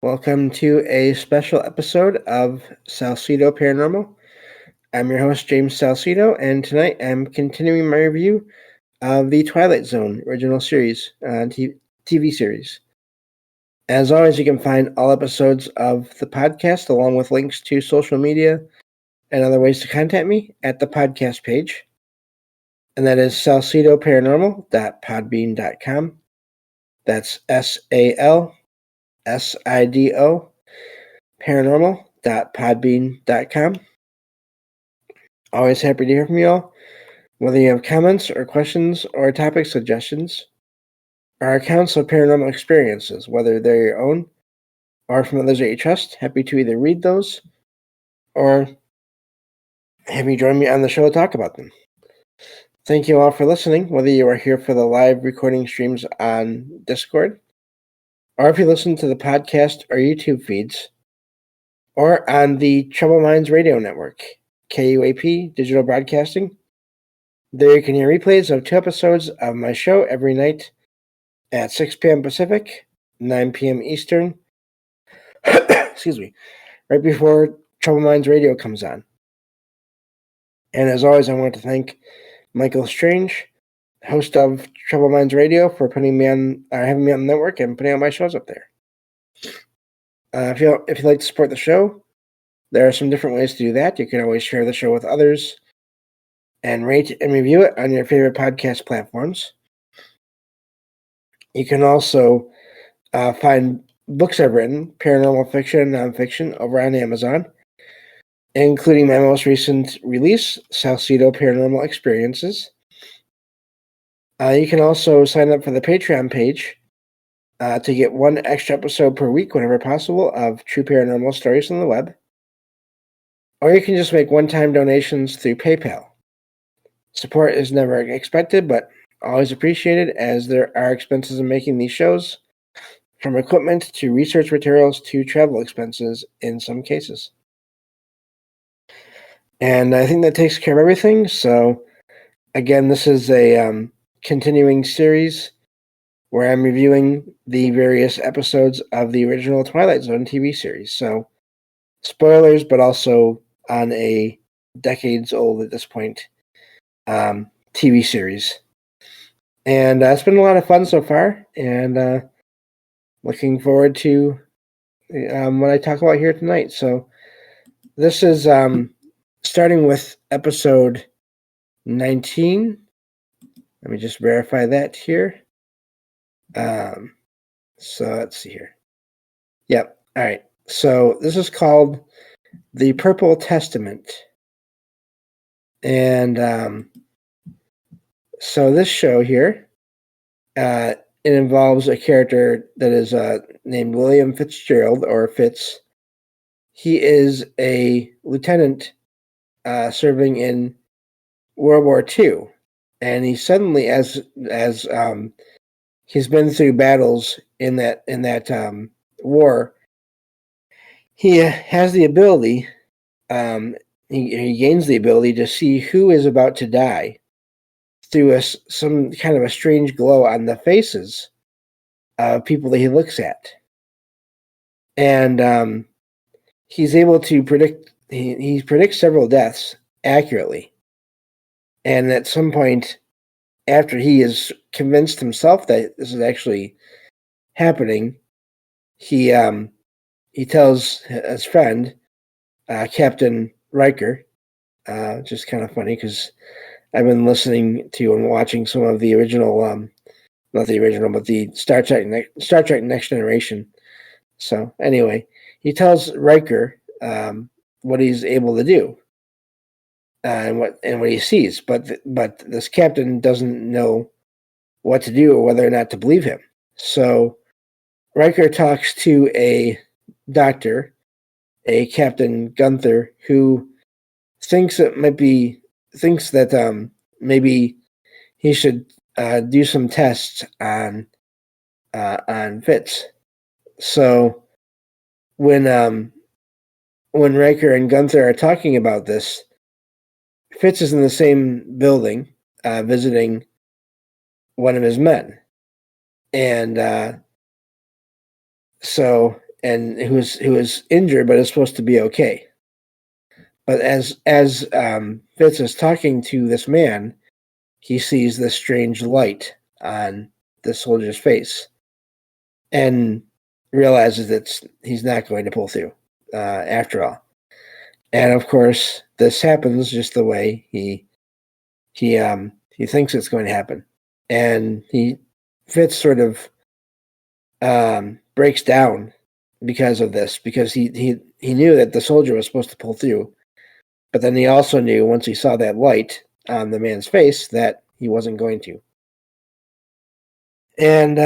Welcome to a special episode of Salsidoparanormal. I'm your host, James Salcido, and tonight I'm continuing my review of the Twilight Zone original series, TV series. As always, you can find all episodes of the podcast along with links to social media and other ways to contact me at the podcast page. And that is salsidoparanormal.podbean.com. That's SALSIDO paranormal.podbean.com. Always happy to hear from you all. Whether you have comments or questions or topic suggestions, or accounts of paranormal experiences, whether they're your own or from others that you trust, happy to either read those or have you join me on the show to talk about them. Thank you all for listening, whether you are here for the live recording streams on Discord, or if you listen to the podcast or YouTube feeds, or on the Troubled Minds Radio Network, KUAP Digital Broadcasting. There you can hear replays of 2 episodes of my show every night at 6 p.m. Pacific, 9 p.m. Eastern, excuse me, right before Troubled Minds Radio comes on. And as always, I want to thank Michael Strange, host of Troubled Minds Radio, for having me on the network and putting out my shows up there. If you'd like to support the show, there are some different ways to do that. You can always share the show with others and rate and review it on your favorite podcast platforms. You can also find books I've written, paranormal fiction and nonfiction, over on Amazon, including my most recent release, Salsido Paranormal Experiences. You can also sign up for the Patreon page to get 1 extra episode per week whenever possible of true paranormal stories on the web. Or you can just make one-time donations through PayPal. Support is never expected, but always appreciated, as there are expenses in making these shows, from equipment to research materials to travel expenses in some cases. And I think that takes care of everything. So, again, this is a continuing series where I'm reviewing the various episodes of the original Twilight Zone TV series. So, spoilers, but also on a decades old at this point TV series. And it's been a lot of fun so far, and looking forward to what I talk about here tonight. So this is starting with episode 19. Let me just verify that here. So let's see here. Yep. All right. So this is called The Purple Testament. And so this show here, it involves a character that is named William Fitzgerald, or Fitz. He is a lieutenant serving in World War II, and he suddenly, as he's been through battles in that war, he has the ability. He gains the ability to see who is about to die through some kind of a strange glow on the faces of people that he looks at. And he's able to predict, he predicts several deaths accurately. And at some point, after he is convinced himself that this is actually happening, he tells his friend, Captain Riker, just kind of funny because I've been listening to and watching some of the original, not the original, but the Star Trek Next Generation. So anyway, he tells Riker what he's able to do and what he sees, but this captain doesn't know what to do or whether or not to believe him. So Riker talks to a doctor, a Captain Gunther, who thinks that maybe he should do some tests on Fitz. So when Riker and Gunther are talking about this, Fitz is in the same building visiting one of his men, and so and who was injured but is supposed to be okay. But as Fitz is talking to this man, he sees this strange light on the soldier's face, and realizes that he's not going to pull through after all. And of course, this happens just the way he thinks it's going to happen, and Fitz sort of breaks down because of this, because he knew that the soldier was supposed to pull through, but then he also knew once he saw that light on the man's face that he wasn't going to. And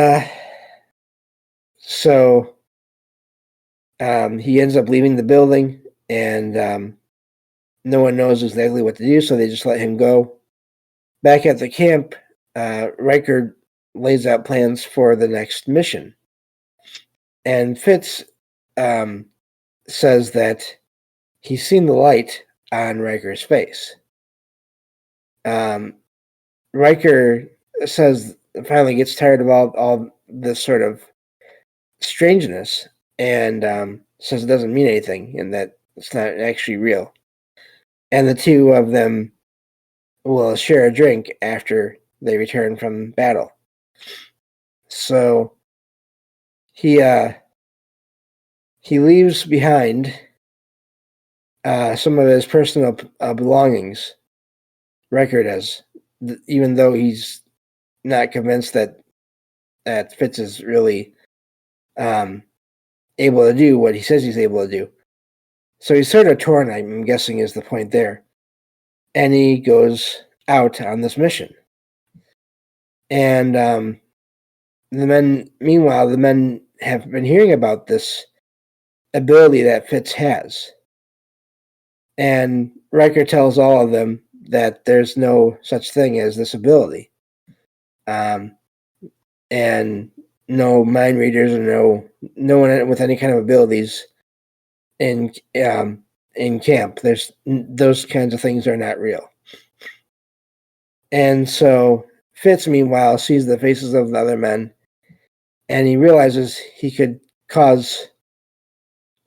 so he ends up leaving the building, and no one knows exactly what to do, so they just let him go. Back at the camp, Riker lays out plans for the next mission. And Fitz says that he's seen the light on Riker's face. Riker says finally gets tired of all this sort of strangeness, and says it doesn't mean anything and that it's not actually real. And the two of them will share a drink after they return from battle. So he leaves behind some of his personal belongings, Riker does, even though he's not convinced that Fitz is really able to do what he says he's able to do. So he's sort of torn, I'm guessing, is the point there. And he goes out on this mission. And meanwhile, the men have been hearing about this ability that Fitz has. And Riker tells all of them that there's no such thing as this ability. And no mind readers or no one with any kind of abilities in camp. Those kinds of things are not real. And so Fitz, meanwhile, sees the faces of the other men, and he realizes he could cause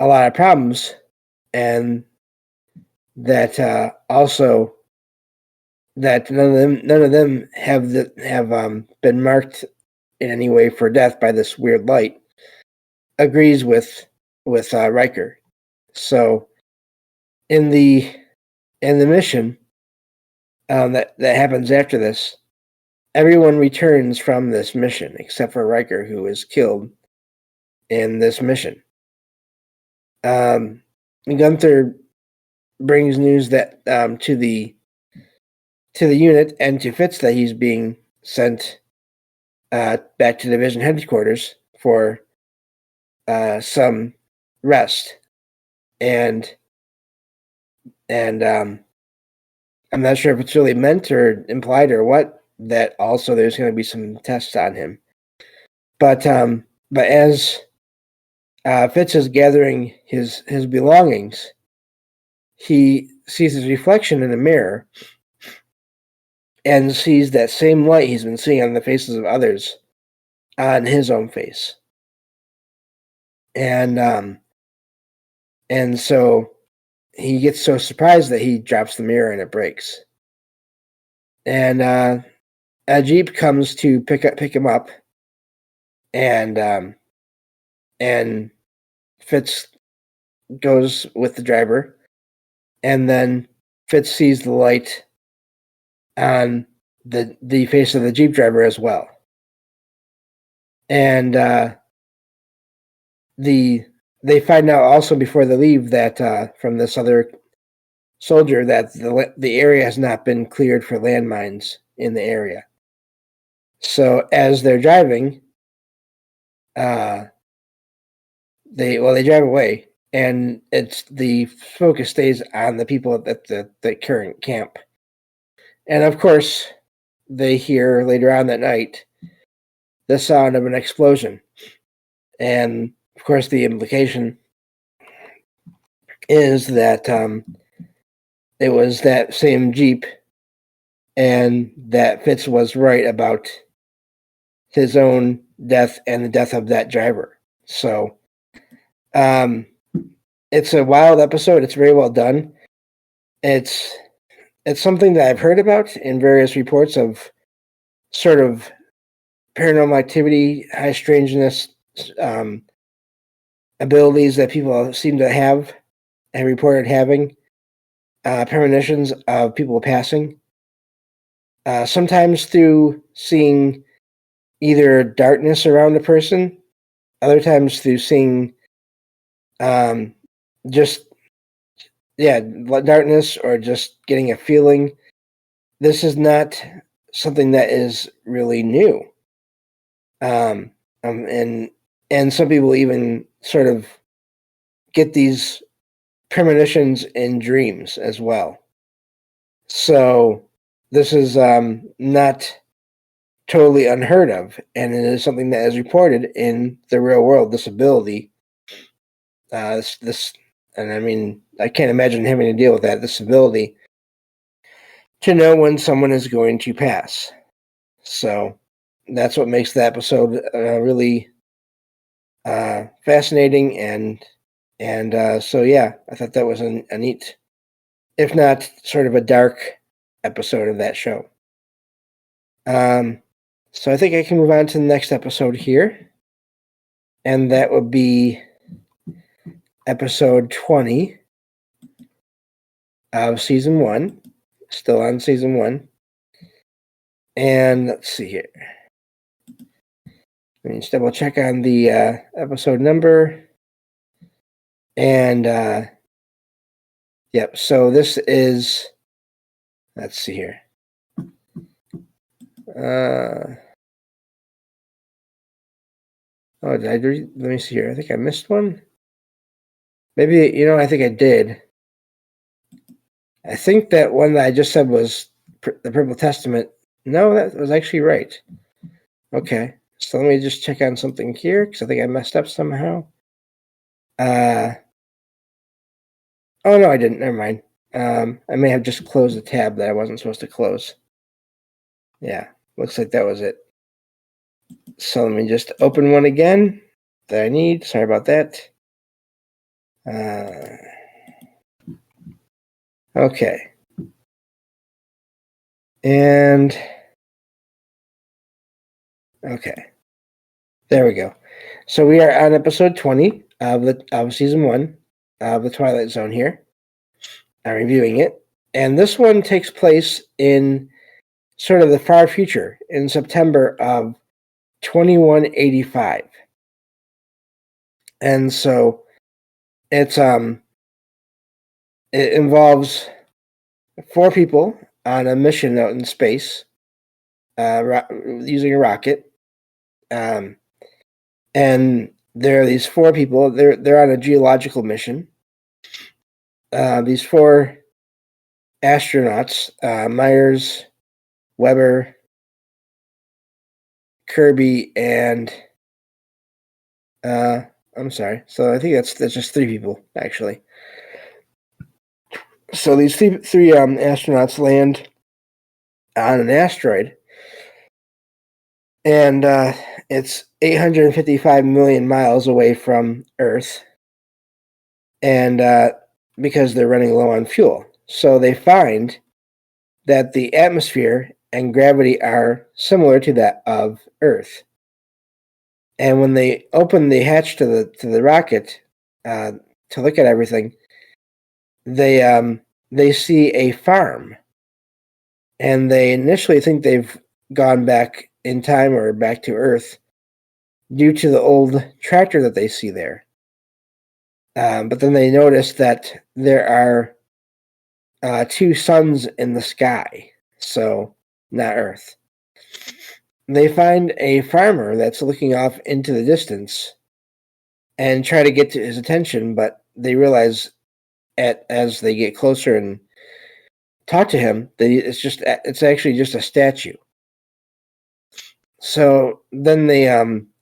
a lot of problems, and that also that none of them have been marked in any way for death by this weird light, agrees with Riker. So in the mission that happens after this, everyone returns from this mission except for Riker, who is killed in this mission. Gunther brings news that to the unit and to Fitz that he's being sent back to division headquarters for some rest, and I'm not sure if it's really meant or implied or what, that also there's going to be some tests on him. But as Fitz is gathering his belongings, he sees his reflection in a mirror and sees that same light he's been seeing on the faces of others on his own face. And so he gets so surprised that he drops the mirror and it breaks. And a Jeep comes to pick him up, and Fitz goes with the driver, and then Fitz sees the light on the face of the Jeep driver as well. And they find out also before they leave that from this other soldier that the area has not been cleared for landmines in the area. So as they're driving, they drive away, and the focus stays on the people at the current camp. And of course, they hear later on that night the sound of an explosion. And of course, the implication is that it was that same Jeep, and that Fitz was right about his own death and the death of that driver. So It's a wild episode. It's very well done. It's something that I've heard about in various reports of sort of paranormal activity, high strangeness, abilities that people seem to have and reported having, premonitions of people passing, sometimes through seeing either darkness around a person, other times through seeing just, darkness or just getting a feeling. This is not something that is really new. And some people even sort of get these premonitions in dreams as well. So this is not totally unheard of, and it is something that is reported in the real world. This ability, and I mean, I can't imagine having to deal with that. This ability to know when someone is going to pass. So that's what makes the episode really fascinating, and so yeah, I thought that was a neat, if not sort of a dark episode of that show. So I think I can move on to the next episode here, and that would be episode 20 of season 1, still on season 1. And let's see here. Let me just double check on the episode number. And yep, so this is, let's see here. Let me see here. I think I missed one. Maybe, I think I did. I think that one that I just said was the Purple Testament. No, that was actually right. Okay, so let me just check on something here, because I think I messed up somehow. Oh, no, I didn't. Never mind. I may have just closed a tab that I wasn't supposed to close. Yeah, looks like that was it. So let me just open one again that I need. Sorry about that. Okay. And okay. There we go. So we are on episode 20 of season 1 of the Twilight Zone here. I'm reviewing it. And this one takes place in sort of the far future, in September of 2185. And so it involves 4 people on a mission out in space, using a rocket. And there are these 4 people. They're on a geological mission. These 4 astronauts, Myers, Weber, Kirby, and I'm sorry. So I think that's just 3 people, actually. So these three astronauts land on an asteroid, and it's 855 million miles away from Earth, and because they're running low on fuel. So they find that the atmosphere and gravity are similar to that of Earth. And when they open the hatch to the rocket to look at everything, they see a farm, and they initially think they've gone back in time or back to Earth due to the old tractor that they see there. But then they notice that there are 2 suns in the sky, so not Earth. They find a farmer that's looking off into the distance and try to get to his attention, but they realize as they get closer and talk to him that it's actually just a statue. So then they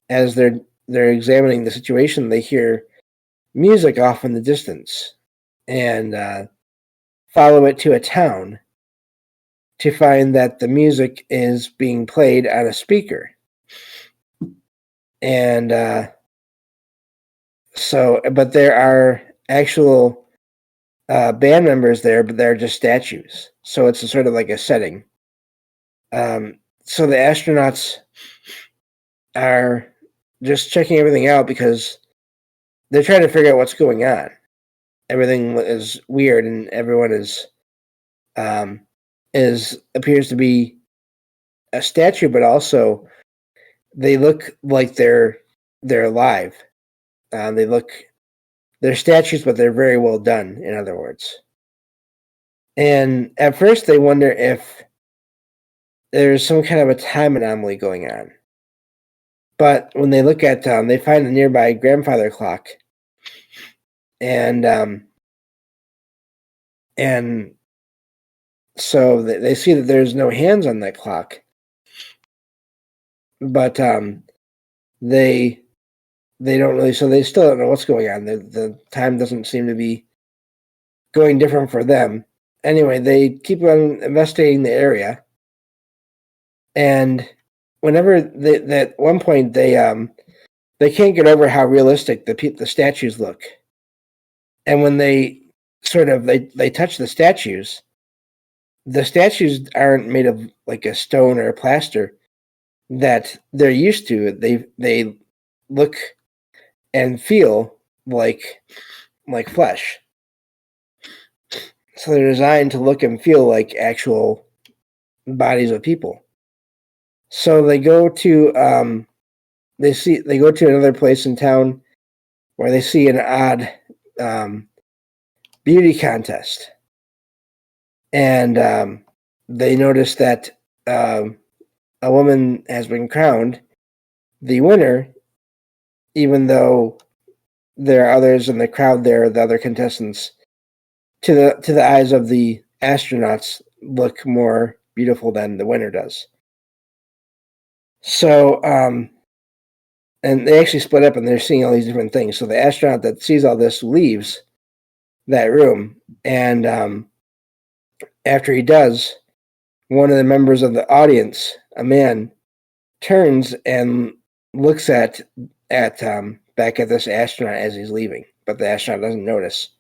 as they're examining the situation, they hear music off in the distance and follow it to a town to find that the music is being played on a speaker. And So, but there are actual band members there, but they're just statues. So it's a sort of like a setting. So the astronauts are just checking everything out because they're trying to figure out what's going on. Everything is weird, and everyone appears to be a statue, but also they look like they're alive. They're statues, but they're very well done. In other words, and at first they wonder if there's some kind of a time anomaly going on. But when they look at, they find a nearby grandfather clock, and and so they see that there's no hands on that clock, but they don't really, so they still don't know what's going on. The time doesn't seem to be going different for them. Anyway, they keep on investigating the area, and whenever at one point they can't get over how realistic the statues look, and when they they touch the statues aren't made of like a stone or a plaster that they're used to. They look and feel like flesh. So they're designed to look and feel like actual bodies of people. So they go to they go to another place in town where they see an odd beauty contest, and they notice that a woman has been crowned the winner, even though there are others in the crowd there, the other contestants, to the eyes of the astronauts, look more beautiful than the winner does. So, and they actually split up and they're seeing all these different things. So the astronaut that sees all this leaves that room, and after he does, one of the members of the audience, a man, turns and looks at back at this astronaut as he's leaving, but the astronaut doesn't notice.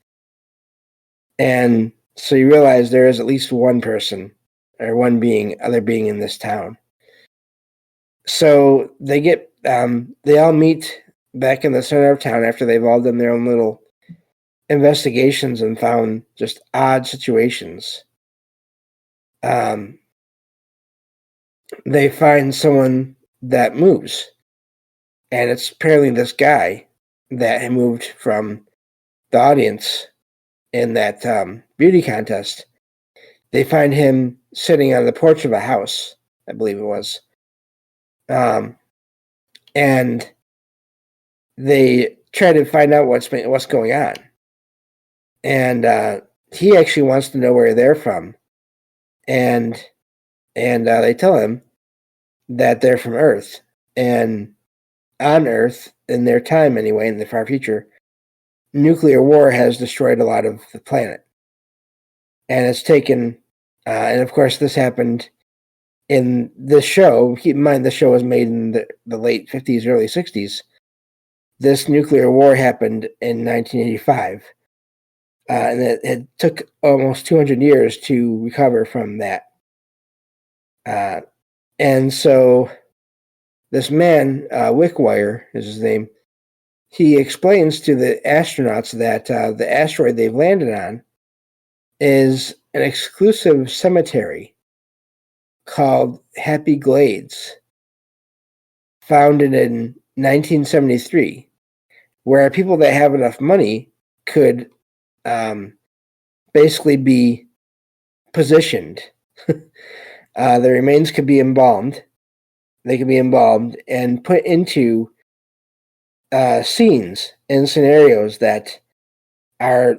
And so you realize there is at least one person or other being in this town. So they all meet back in the center of town after they've all done their own little investigations and found just odd situations. They find someone that moves, and it's apparently this guy that had moved from the audience in that beauty contest. They find him sitting on the porch of a house, I believe it was, and they try to find out what's going on. And he actually wants to know where they're from, and they tell him that they're from Earth, and on Earth, in their time anyway, in the far future, nuclear war has destroyed a lot of the planet, and it's taken. And of course, this happened in this show. Keep in mind, this show was made in the late 50s, early 60s. This nuclear war happened in 1985, and it took almost 200 years to recover from that. And so this man, Wickwire is his name, he explains to the astronauts that the asteroid they've landed on is an exclusive cemetery called Happy Glades, founded in 1973, where people that have enough money could basically be positioned. The remains could be embalmed. They could be embalmed and put into scenes and scenarios that are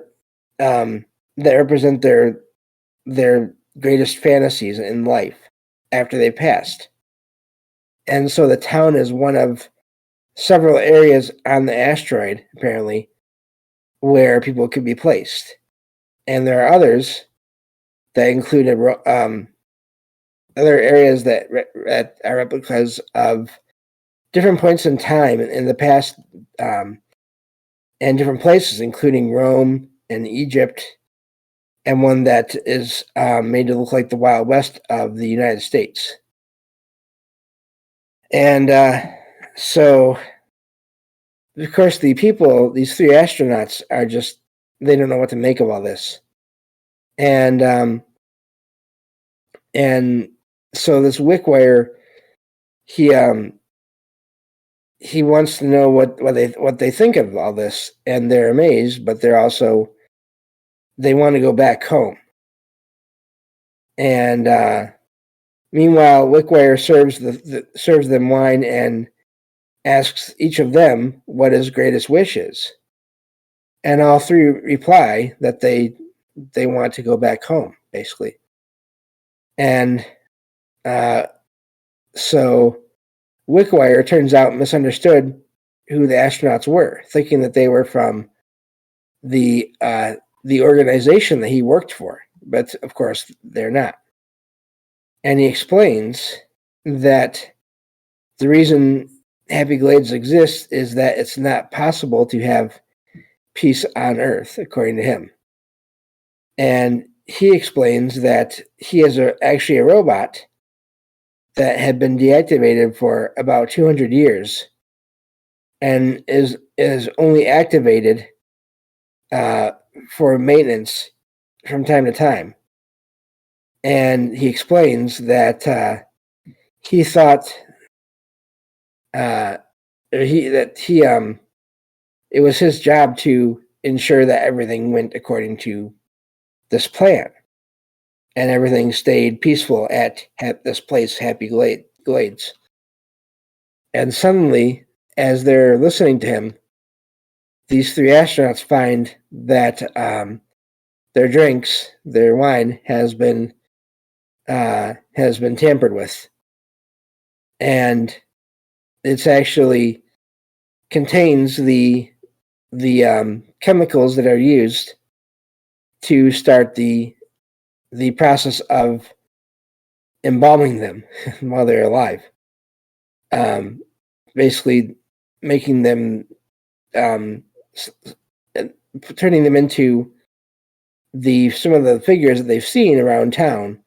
that represent their greatest fantasies in life after they passed. And so the town is one of several areas on the asteroid, apparently, where people could be placed. And there are others that include other areas that are replicas of different points in time in the past and different places, including Rome and Egypt, and one that is made to look like the Wild West of the United States. And so, of course, these 3 astronauts, are just, they don't know what to make of all this. And so this Wickwire, he wants to know what they think of all this, and they're amazed, but they want to go back home. And meanwhile, Wickwire serves them wine and asks each of them what his greatest wish is, and all 3 reply that they want to go back home, basically. And so Wickwire, turns out, misunderstood who the astronauts were, thinking that they were from the organization that he worked for, but of course they're not. And he explains that the reason Happy Glades exists is that it's not possible to have peace on Earth, according to him. And he explains that he is actually a robot that had been deactivated for about 200 years and is only activated for maintenance from time to time. And he explains that he thought it was his job to ensure that everything went according to this plan, and everything stayed peaceful at this place, Happy Glades. And suddenly, as they're listening to him, these 3 astronauts find that their drinks, their wine, has been tampered with, and it's actually contains the chemicals that are used to start the process of embalming them while they're alive. Basically making them, turning them into some of the figures that they've seen around town,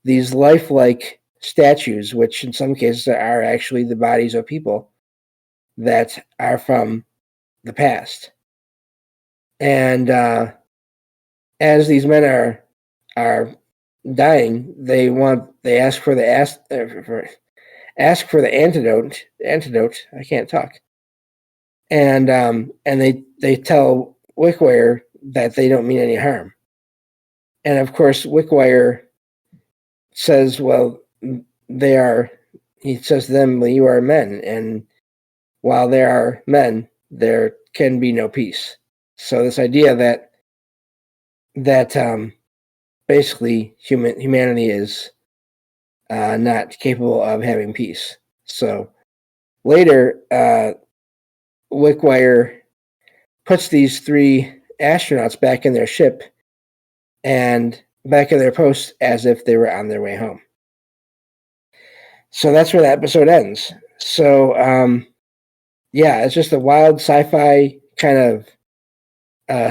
these lifelike statues, which in some cases are actually the bodies of people that are from the past. And as these men are dying, they ask for the antidote. I can't talk. And they tell Wickwire that they don't mean any harm. And of course, Wickwire says, well, he says to them, well, you are men, and while there are men, there can be no peace. So this idea that basically humanity is not capable of having peace. So later, Wickwire puts these 3 astronauts back in their ship and back in their posts as if they were on their way home. So that's where the episode ends. So yeah, it's just a wild sci-fi kind of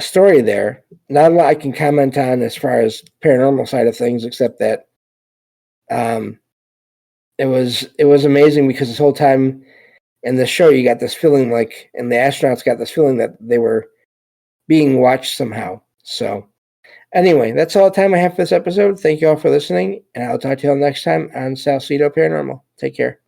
story there. Not a lot I can comment on as far as paranormal side of things, except that it was amazing, because this whole time in the show you got this feeling like, and the astronauts got this feeling that they were being watched somehow. So anyway, that's all the time I have for this episode. Thank you all for listening, and I'll talk to you all next time on Salsidoparanormal. Take care.